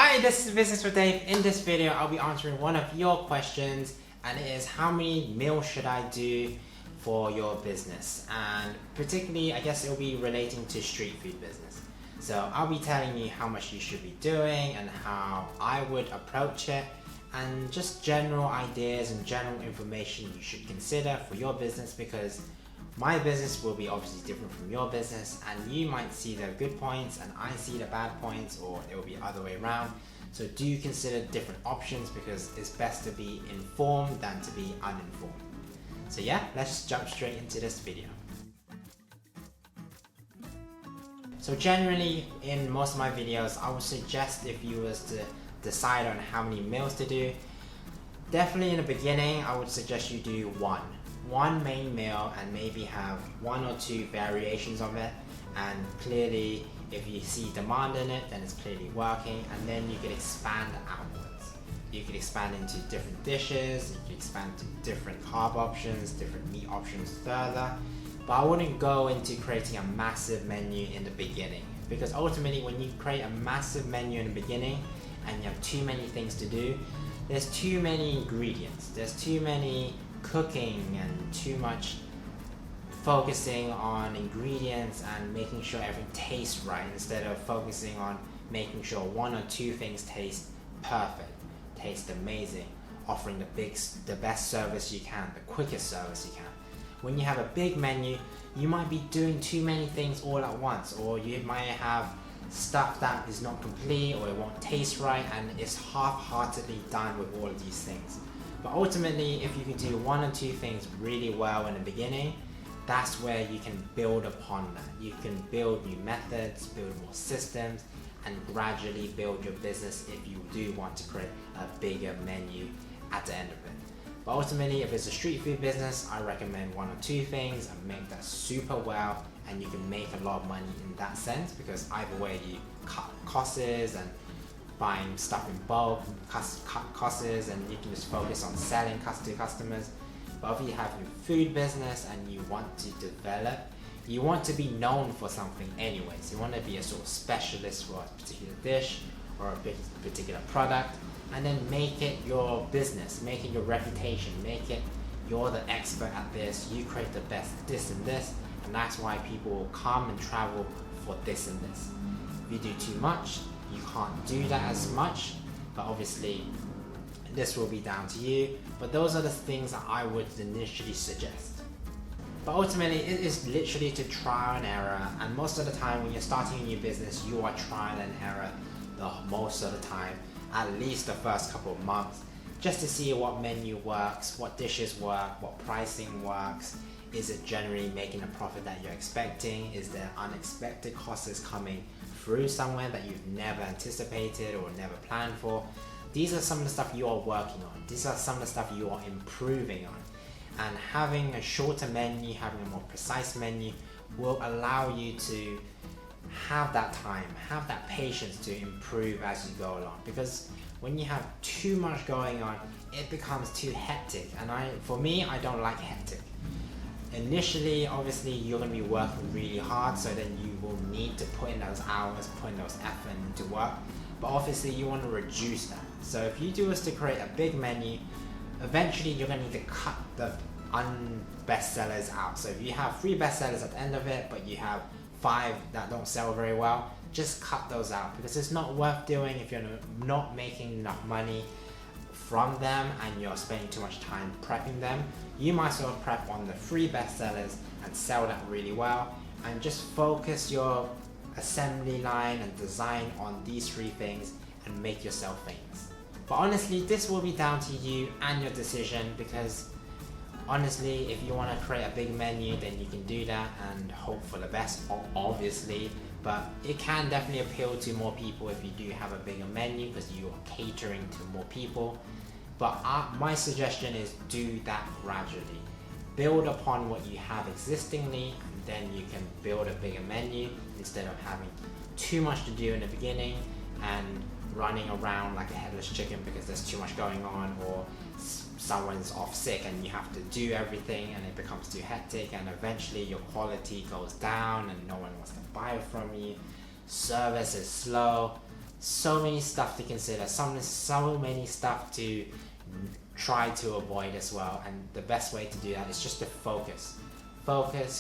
Hi, this is Business with Dave. In this video, I'll be answering one of your questions, and it is how many meals should I do for your business? And particularly, I guess it'll be relating to street food business. So I'll be telling you how much you should be doing and how I would approach it, and just general ideas and general information you should consider for your business, because my business will be obviously different from your business, and you might see the good points and I see the bad points, or it will be other way around. So do consider different options, because it's best to be informed than to be uninformed. So yeah, let's jump straight into this video. So generally in most of my videos, I would suggest, if you was to decide on how many meals to do, definitely in the beginning I would suggest you do one main meal and maybe have one or two variations of it, and clearly if you see demand in it, then it's clearly working, and then you can expand outwards. You can expand into different dishes, you can expand to different carb options, different meat options further, but I wouldn't go into creating a massive menu in the beginning, because ultimately when you create a massive menu in the beginning and you have too many things to do, there's too many ingredients, there's too many cooking and too much focusing on ingredients and making sure everything tastes right, instead of focusing on making sure one or two things taste perfect, taste amazing, offering the best service you can, the quickest service you can. When you have a big menu, you might be doing too many things all at once, or you might have stuff that is not complete, or it won't taste right, and it's half-heartedly done with all of these things. But ultimately, if you can do one or two things really well in the beginning, that's where you can build upon that. You can build new methods, build more systems, and gradually build your business if you do want to create a bigger menu at the end of it. But ultimately, if it's a street food business, I recommend one or two things and make that super well, and you can make a lot of money in that sense, because either way you cut costs and buying stuff in bulk, cut costs, and you can just focus on selling to customers. But if you have a food business and you want to develop, you want to be known for something anyways. You want to be a sort of specialist for a particular dish or a particular product, and then make it your business, make it your reputation, make it you're the expert at this, you create the best this and this, and that's why people will come and travel for this and this. If you do too much, you can't do that as much, but obviously this will be down to you. But those are the things that I would initially suggest. But ultimately it is literally to trial and error, and most of the time when you're starting a new business, you are trial and error most of the time, at least the first couple of months, just to see what menu works, what dishes work, what pricing works. Is it generally making a profit that you're expecting? Is there unexpected costs coming through somewhere that you've never anticipated or never planned for? These are some of the stuff you are working on. These are some of the stuff you are improving on. And having a shorter menu, having a more precise menu will allow you to have that time, have that patience to improve as you go along. Because when you have too much going on, it becomes too hectic. And for me, I don't like hectic. Initially, obviously, you're going to be working really hard, so then you will need to put in those hours, put in those effort into work. But obviously, you want to reduce that. So if you do is to create a big menu, eventually you're going to need to cut the bestsellers out. So if you have 3 bestsellers at the end of it, but you have 5 that don't sell very well, just cut those out, because it's not worth doing if you're not making enough money from them and you're spending too much time prepping them. You might as well prep on the 3 bestsellers and sell that really well, and just focus your assembly line and design on these 3 things and make yourself famous. But honestly, this will be down to you and your decision, because honestly, if you want to create a big menu, then you can do that and hope for the best, obviously. But it can definitely appeal to more people if you do have a bigger menu, because you are catering to more people. But my suggestion is do that gradually. Build upon what you have existingly, and then you can build a bigger menu, instead of having too much to do in the beginning and running around like a headless chicken because there's too much going on, or someone's off sick and you have to do everything and it becomes too hectic, and eventually your quality goes down and no one wants to buy from you. Service is slow. so many stuff to consider, so many stuff to try to avoid as well, and the best way to do that is just to focus,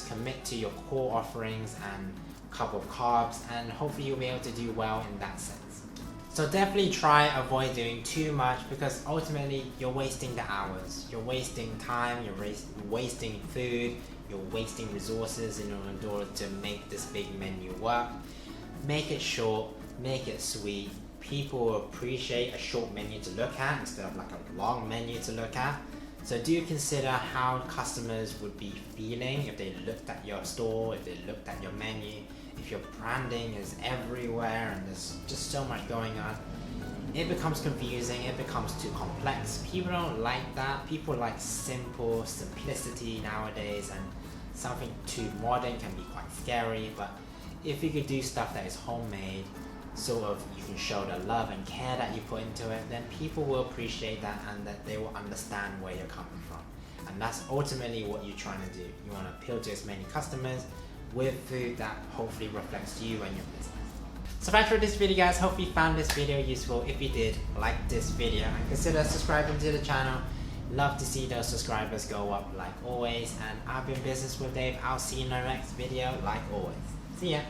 commit to your core offerings and a couple of carbs, and hopefully you'll be able to do well in that sense. So definitely try avoid doing too much, because ultimately you're wasting the hours, you're wasting time, you're wasting food, you're wasting resources in order to make this big menu work. Make it short, make it sweet. People will appreciate a short menu to look at instead of like a long menu to look at. So do consider how customers would be feeling if they looked at your store, if they looked at your menu, if your branding is everywhere and there's just so much going on. It becomes confusing, it becomes too complex. People don't like that. People like simplicity nowadays, and something too modern can be quite scary. But if you could do stuff that is homemade, sort of you can show the love and care that you put into it, then people will appreciate that, and that they will understand where you're coming from. And that's ultimately what you're trying to do. You want to appeal to as many customers with food that hopefully reflects you and your business. So that's for this video, guys. Hope you found this video useful. If you did, like this video and consider subscribing to the channel. Love to see those subscribers go up like always. And I've been Business with Dave. I'll see you in the next video like always. See ya.